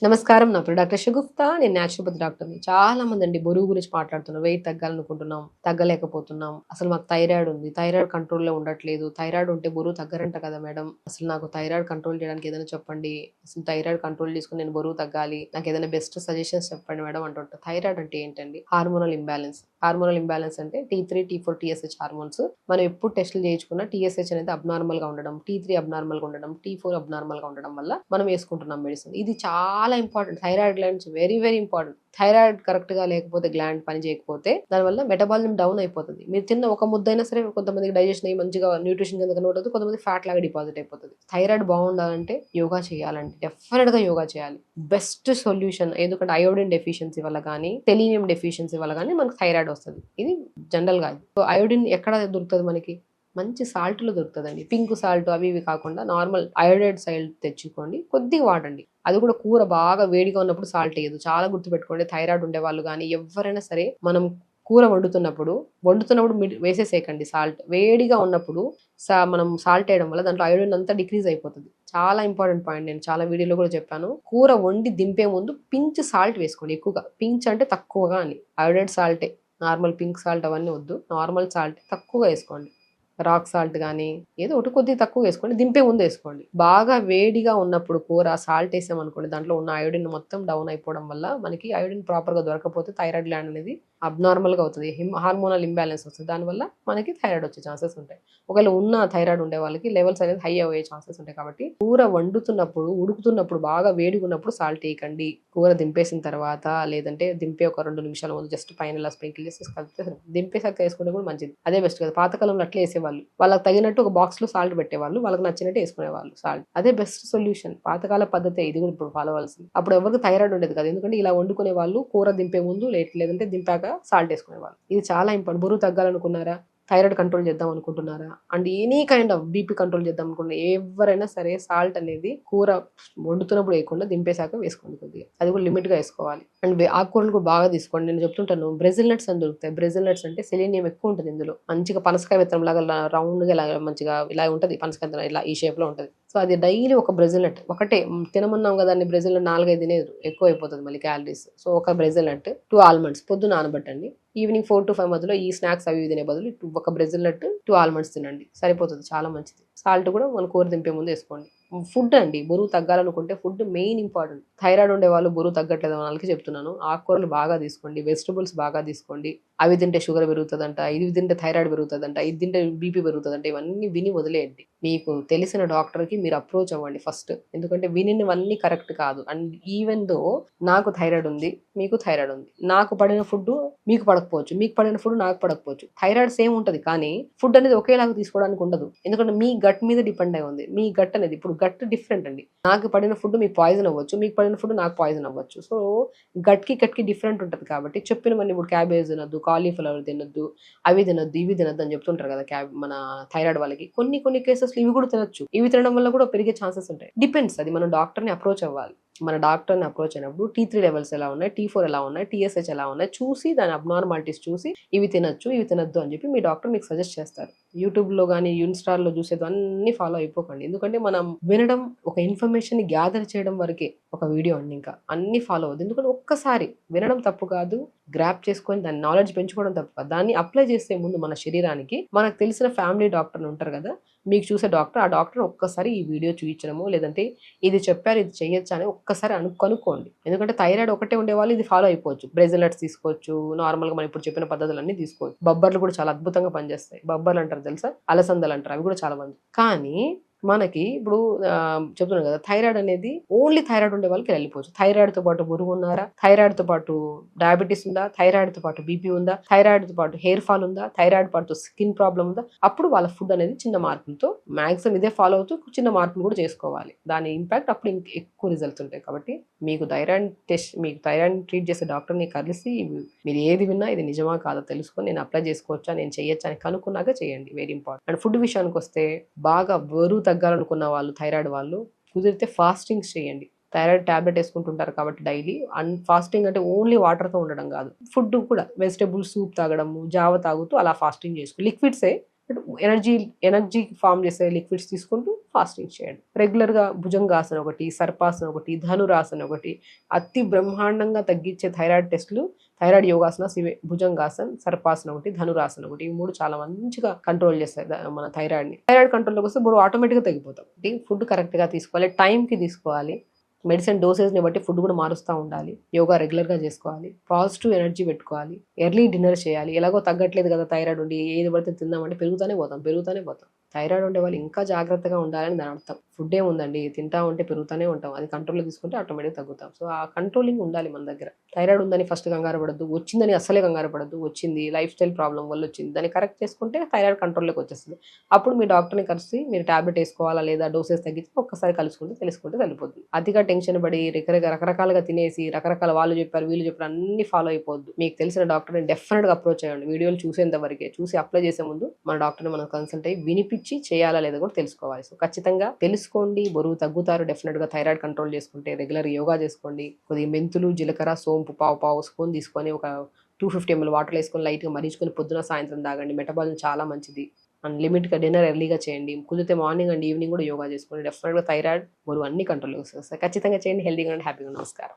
నమస్కారం. నా పేరు డాక్టర్ షగుఫ్తా. నేను న్యాచురోపతి డాక్టర్‌ని. చాలా మందండి బరువు గురించి మాట్లాడుతున్నారు. వెయిట్ తగ్గాలనుకుంటున్నాం, తగ్గలేకపోతున్నాం. అసలు మాకు థైరాయిడ్ ఉంది. థైరాయిడ్ కంట్రోల్‌లో ఉండట్లేదు. థైరాయిడ్ ఉంటే బరువు తగ్గరంట కదా మేడం. అసలు నాకు థైరాయిడ్ కంట్రోల్ చేయడానికి ఏదైనా చెప్పండి. అసలు థైరాయిడ్ కంట్రోల్ చేసుకొని నేను బరువు తగ్గాలి. నాకు ఏదైనా బెస్ట్ సజెషన్స్ చెప్పండి మేడం అంటుంటారు. థైరాయిడ్ అంటే ఏంటండి? Hormonal imbalance. హార్మోనల్ ఇంబాలెన్స్ అంటే T3, T4, TSH హార్మోన్స్. మనం ఎప్పుడు టెస్టులు చేయించుకున్నా TSH అనేది అబ్నార్మల్‌గా ఉండడం, T3 అబ్నార్మల్‌గా ఉండడం, T4 అబ్నార్మల్‌గా ఉండడం వల్ల మనం వేసుకుంటున్నాం మెడిసిన్. ఇది చాలా important. Thyroid glands very very important. Thyroid correct గా లేకపోతే గ్లాండ్ పని చేయకపోతే దానివల్ల మెటబాలిజం డౌన్ అయిపోతుంది. మీరు తిన్న ఒక ముద్దైనా సరే కొంతమందికి డైజెషన్ అయ్యి మంచిగా న్యూట్రిషన్ కింద కన్వర్ట్ అవుతుంది, కొంతమంది ఫ్యాట్ లాగా డిపాజిట్ అయిపోతుంది. థైరాయిడ్ బాగుండాలంటే యోగా చేయాలంటే డెఫినెట్ గా యోగా చేయాలి. Best solution. ఎందుకంటే అయోడిన్ డెఫిషియన్సీ వల్ల కానీ సెలీనియం డెఫిషియన్సీ వల్ల కానీ మనకు థైరాయిడ్ వస్తుంది. ఇది జనరల్ గా. అయోడిన్ ఎక్కడ దొరుకుతుంది మనకి? మంచి సాల్ట్లో దొరుకుతుందండి. పింక్ సాల్ట్ అవి ఇవి కాకుండా నార్మల్ అయోడైడ్ సాల్ట్ తెచ్చుకోండి, కొద్దిగా వాడండి. అది కూడా కూర బాగా వేడిగా ఉన్నప్పుడు సాల్ట్ వేయదు. చాలా గుర్తుపెట్టుకోండి. థైరాయిడ్ ఉండే వాళ్ళు కానీ ఎవరైనా సరే మనం కూర వండుతున్నప్పుడు వేసేసేయకండి సాల్ట్. వేడిగా ఉన్నప్పుడు మనం సాల్ట్ వేయడం వల్ల దాంట్లో అయోడిన్ అంతా డిక్రీజ్ అయిపోతుంది. చాలా ఇంపార్టెంట్ పాయింట్. నేను చాలా వీడియోలో కూడా చెప్పాను. కూర వండి దింపే ముందు పించ్ సాల్ట్ వేసుకోండి. ఎక్కువగా పించ్ అంటే తక్కువగా అని. అయోడైడ్ సాల్టే, నార్మల్ పింక్ సాల్ట్ అవన్నీ వద్దు. నార్మల్ సాల్ట్ తక్కువగా వేసుకోండి. రాక్ సాల్ట్ కానీ ఏదో ఒకటి కొద్దిగా తక్కువ వేసుకోండి. దింపే ముందు వేసుకోండి. బాగా వేడిగా ఉన్నప్పుడు కూర సాల్ట్ వేసామనుకోండి, దాంట్లో ఉన్న అయోడిన్ మొత్తం డౌన్ అయిపోవడం వల్ల మనకి అయోడిన్ ప్రాపర్గా దొరకపోతే థైరాయిడ్ గ్లాండ్ అనేది అబ్నార్మల్గా అవుతుంది. హార్మోనల్ ఇంబ్యాలెన్స్ వస్తుంది. దానివల్ల మనకి థైరాయిడ్ వచ్చే ఛాన్సెస్ ఉంటాయి. ఒకవేళ ఉన్న థైరాయిడ్ ఉండే వాళ్ళకి లెవెల్స్ అనేది హై అయ్యే ఛాన్సెస్ ఉంటాయి. కాబట్టి కూర వండుతున్నప్పుడు ఉడుకుతున్నప్పుడు బాగా వేడిగా ఉన్నప్పుడు సాల్ట్ వేయకండి. కూర దింపేసిన తర్వాత లేదంటే దింపే ఒక 2 నిమిషాల ముందు జస్ట్ పైన ఇలా స్ప్రింకిల్ చేసి కలిపితే దింపేసాక వేసుకుంటే కూడా మంచిది. అదే బెస్ట్ కదా. పాతకాలంలో అట్లా వేసేవాళ్ళు. వాళ్ళకి తగినట్టు ఒక బాక్స్ లో సాల్ట్ పెట్టేవాళ్ళు, వాళ్ళకి నచ్చినట్టు వేసుకునేవాళ్ళు సాల్ట్. అదే బెస్ట్ సొల్యూషన్. పాతకాల పద్ధతి ఇది కూడా ఇప్పుడు ఫాలో అవ్వాల్సింది. అప్పుడు ఎవరికి థైరాయిడ్ ఉండేది కదా. ఎందుకంటే ఇలా వండుకునే వాళ్ళు కూర దింపే ముందు లేదంటే దింపాక సాల్ట్ వేసుకునేవాళ్ళు. ఇది చాలా ఇంపార్టెంట్. బరువు తగ్గాలనుకున్నారా, థైరాయిడ్ కంట్రోల్ చేద్దాం అనుకుంటున్నారా, and any kind of BP control చేద్దాం అనుకుంటున్నా, ఎవరైనా సరే సాల్ట్ అనేది కూర వండుతున్నప్పుడు వేయకుండా దింపేశాక వేసుకోండి. కొద్దిగా అది కూడా లిమిట్ గా వేసుకోవాలి. అండ్ ఆకుకూరలు కూడా బాగా తీసుకోండి. నేను చెప్తుంటాను, బ్రెజిల్ నట్స్ అని దొరుకుతాయి. బ్రెజిల్ నట్స్ అంటే సెలీనియం ఎక్కువ ఉంటుంది ఇందులో. మంచిగా పనసకాయ విత్తనం లాగా రౌండ్ గా ఇలా మంచిగా ఇలా ఉంటుంది. పనసకాయ విత్తనం ఇలా ఈ షేప్ లో ఉంటుంది. సో అది డైలీ ఒక బ్రెజిల్ నట్ ఒకటే తినమన్నాం కదా. దాన్ని బ్రెజిల్ నట్ 4-5 తినేది ఎక్కువ అయిపోతుంది మళ్ళీ క్యాలరీస్. సో ఒక బ్రెజిల్ నట్, 2 ఆల్మండ్స్ పొద్దున నానబెట్టండి. ఈవినింగ్ 4 to 5 మధ్యలో ఈ స్నాక్స్ అవి తినే బదులు ఒక బ్రెజిల్ నట్, 2 ఆల్మండ్స్ తినండి, సరిపోతుంది. చాలా మంచిది. సాల్ట్ కూడా మన కూర దింపే ముందు వేసుకోండి. ఫుడ్ అండి, బరువు తగ్గాలనుకుంటే ఫుడ్ మెయిన్ ఇంపార్టెంట్. థైరాయిడ్ ఉండే వాళ్ళు బరువు తగ్గట్లేదు వాళ్ళకి చెప్తున్నాను, ఆకుకూరలు బాగా తీసుకోండి, వెజిటబుల్స్ బాగా తీసుకోండి. అవి తింటే షుగర్ పెరుగుతుందంట, ఇది తింటే థైరాయిడ్ పెరుగుతుందంట, ఇది తింటే బీపీ పెరుగుతుందంట, ఇవన్నీ విని వదిలేయండి. మీకు తెలిసిన డాక్టర్కి మీరు అప్రోచ్ అవ్వండి ఫస్ట్. ఎందుకంటే వినినవన్నీ కరెక్ట్ కాదు. అండ్ ఈవెన్ దో నాకు థైరాయిడ్ ఉంది, మీకు థైరాయిడ్ ఉంది, నాకు పడిన ఫుడ్ మీకు పడకపోవచ్చు, మీకు పడిన ఫుడ్ నాకు పడకపోవచ్చు. థైరాయిడ్ సేమ్ ఉంటుంది కానీ ఫుడ్ అనేది ఒకేలాగా తీసుకోవడానికి ఉండదు. ఎందుకంటే మీ గట్ మీద డిపెండ్ అయి ఉంది. మీ గట్ అనేది ఇప్పుడు గట్ డిఫరెంట్ అండి. నాకు పడిన ఫుడ్ మీకు పాయిజన్ అవ్వచ్చు, మీకు పడిన ఫుడ్ నాకు పాయిజన్ అవ్వచ్చు. సో గట్కి డిఫరెంట్ ఉంటుంది. కాబట్టి చెప్పినవన్నీ ఇప్పుడు క్యాబేజ్ తినొద్దు, కాలీఫ్లవర్ తినొద్దు, అవి తినొద్దు, ఇవి తినొద్దు అని చెప్తుంటారు కదా మన థైరాయిడ్ వాళ్ళకి. కొన్ని కేసెస్ ఇవి కూడా తినొచ్చు. ఇవి తినడం వల్ల కూడా పెరిగే ఛాన్సెస్ ఉంటాయి. డిపెండ్స్. అది మనం డాక్టర్ని అప్రోచ్ అవ్వాలి. మన డాక్టర్ని అప్రోచ్ అయినప్పుడు T3 లెవెల్స్ ఎలా ఉన్నాయి, T4 ఎలా ఉన్నాయి, TSH ఎలా ఉన్నాయి చూసి, దాని అబ్నార్మాలిటీస్ చూసి ఇవి తినొచ్చు, ఇవి తినొద్దు అని చెప్పి మీ డాక్టర్ మీకు సజెస్ట్ చేస్తారు. యూట్యూబ్లో కానీ ఇన్స్టాల్లో చూసేది అన్ని ఫాలో అయిపోకండి. ఎందుకంటే మనం వినడం, ఒక ఇన్ఫర్మేషన్ గ్యాదర్ చేయడం వరకే ఒక వీడియో అండి. ఇంకా అన్ని ఫాలో అవ్వద్దు. ఎందుకంటే ఒక్కసారి వినడం తప్పు కాదు, గ్రాప్ చేసుకొని దాని నాలెడ్జ్ పెంచుకోవడం తప్పు కాదు. దాన్ని అప్లై చేసే ముందు మన శరీరానికి మనకు తెలిసిన ఫ్యామిలీ డాక్టర్లు ఉంటారు కదా, మీకు చూసే డాక్టర్, ఆ డాక్టర్ ఒక్కసారి ఈ వీడియో చూపించడము, లేదంటే ఇది చెప్పారు ఇది చేయొచ్చు అని ఒక్కసారి కనుక్కోండి. ఎందుకంటే థైరాయిడ్ ఒకటే ఉండే వాళ్ళు ఇది ఫాలో అయిపోవచ్చు. బ్రెజిల్ నట్స్ తీసుకోవచ్చు, నార్మల్గా మనం ఇప్పుడు చెప్పిన పద్ధతులన్నీ తీసుకోవచ్చు. బొబ్బర్లు కూడా చాలా అద్భుతంగా పనిచేస్తాయి. బొబ్బర్లు అంటారు తెలుసా, అలసందలు అంటారు, అవి కూడా చాలా మంది. కానీ మనకి ఇప్పుడు చెప్తున్నాను కదా, థైరాయిడ్ అనేది ఓన్లీ థైరాయిడ్ ఉండే వాళ్ళకి వెళ్ళిపోవచ్చు. థైరాయిడ్ తో పాటు బరువు ఉన్నారా, థైరాయిడ్ తో పాటు డయాబెటీస్ ఉందా, థైరాయిడ్ తో పాటు బీపీ ఉందా, థైరాయిడ్ తో పాటు హెయిర్ ఫాల్ ఉందా, థైరాయిడ్ పాటు స్కిన్ ప్రాబ్లం ఉందా, అప్పుడు వాళ్ళ ఫుడ్ అనేది చిన్న మార్పులతో, మాక్సిమం ఇదే ఫాలో అవుతూ చిన్న మార్పులు కూడా చేసుకోవాలి. దాని ఇంపాక్ట్ అప్పుడు ఎక్కువ రిజల్ట్స్ ఉంటాయి. కాబట్టి మీకు థైరాయిడ్ ట్రీట్ చేసే డాక్టర్ని కలిసి మీరు ఏది విన్నా ఇది నిజమా కాదో తెలుసుకొని నేను అప్లై చేసుకోవచ్చా, నేను చేయొచ్చా అని కనుక్కున్నాక చేయండి. Very important. అండ్ ఫుడ్ విషయానికి వస్తే, బాగా బరువు తగ్గాలనుకున్న వాళ్ళు, థైరాయిడ్ వాళ్ళు కుదిరితే ఫాస్టింగ్స్ చేయండి. థైరాయిడ్ టాబ్లెట్ వేసుకుంటుంటారు కాబట్టి డైలీ. అండ్ ఫాస్టింగ్ అంటే ఓన్లీ వాటర్తో ఉండడం కాదు, ఫుడ్ కూడా వెజిటబుల్ సూప్ తాగడము, జావ తాగుతూ అలా ఫాస్టింగ్ చేసుకో. లిక్విడ్సే ఎనర్జీ ఫామ్ చేసే లిక్విడ్స్ తీసుకుంటూ ఫాస్టింగ్ చేయండి. రెగ్యులర్గా భుజంగాసన ఒకటి, సర్పాసన ఒకటి, ధనురాసన ఒకటి, అతి బ్రహ్మాండంగా తగ్గించే థైరాయిడ్ టెస్టులు, థైరాయిడ్ యోగాసనాస్ ఇవే. భుజంగాసన్, సర్పాసన ఒకటి, ధనురాసన ఒకటి, ఈ 3 చాలా మంచిగా కంట్రోల్ చేస్తాయి మన థైరాయిడ్ని. థైరాయిడ్ కంట్రోల్లోకి వస్తే బరువు ఆటోమేటిక్గా తగ్గిపోతాం. ఫుడ్ కరెక్ట్గా తీసుకోవాలి, టైంకి తీసుకోవాలి. మెడిసిన్ డోసేజ్ని బట్టి ఫుడ్ కూడా మారుస్తూ ఉండాలి. యోగా రెగ్యులర్గా చేసుకోవాలి. పాజిటివ్ ఎనర్జీ పెట్టుకోవాలి. ఎర్లీ డిన్నర్ చేయాలి. ఎలాగో తగ్గట్లేదు కదా థైరాయిడ్ ఉండి, ఏది పడితే తిందామంటే పెరుగుతూనే పోతాం. థైరాయిడ్ ఉండే వాళ్ళు ఇంకా జాగ్రత్తగా ఉండాలని దాని అర్థం. ఫుడ్ ఏముందండి, తింటా ఉంటే పెరుగుతూనే ఉంటాం. అది కంట్రోల్లో తీసుకుంటే ఆటోమేటిక్గా తగ్గుతాం. సో ఆ కంట్రోలింగ్ ఉండాలి మన దగ్గర. థైరాయిడ్ ఉందని ఫస్ట్ కంగారు పడద్దు, వచ్చిందని అస్సలే కంగారు పడద్దు. వచ్చింది లైఫ్ స్టైల్ ప్రాబ్లం వల్ల వచ్చింది, దాన్ని కరెక్ట్ చేసుకుంటే థైరాయిడ్ కంట్రోల్లోకి వచ్చేస్తుంది. అప్పుడు మీ డాక్టర్ని కలిసి మీరు టాబ్లెట్ వేసుకోవాలా లేదా, డోసెస్ తగ్గించి ఒక్కసారి తెలుసుకుంటే సరిపోతుంది. అతిగా టెన్షన్ పడి రకరకాలుగా తినేసి రకరకాల వాళ్ళు చెప్పారు వీళ్ళు చెప్పారు అన్ని ఫాలో అయిపోద్దు. మీకు తెలిసిన డాక్టర్ని డెఫినెట్గా అప్రోచ్ అయ్యండి. వీడియోలు చూసేంత వరకే, చూసి అప్లై చేసే ముందు మన డాక్టర్ని మనం కన్సల్ట్ అయ్యి వినిపించి చేయాలా లేదా కూడా తెలుసుకోవాలి. సో ఖచ్చితంగా తెలుసుకోండి, బరువు తగ్గుతారు డెఫినెట్గా. థైరాయిడ్ కంట్రోల్ చేసుకుంటే రెగ్యులర్ యోగా చేసుకోండి. కొద్దిగా మెంతులు, జీలకర్ర, సోంపు పావు స్పూన్ తీసుకొని ఒక 250 ml వాటర్ వేసుకొని లైట్గా మరించుకొని పొద్దున సాయంత్రం తాగండి. మెటబాలిజం చాలా మంచిది. అండ్ లిమిట్గా డిన్నర్ ఎర్లీగా చేయండి. కుదిరితే మార్నింగ్ అండ్ ఈవినింగ్ కూడా యోగా చేసుకోండి. డెఫినెట్గా థైరాయిడ్, బరువు అన్ని కంట్రోల్లోకి వస్తాయి. ఖచ్చితంగా చేయండి. హెల్తీగా అండ్ హ్యాపీగా. నమస్కారం.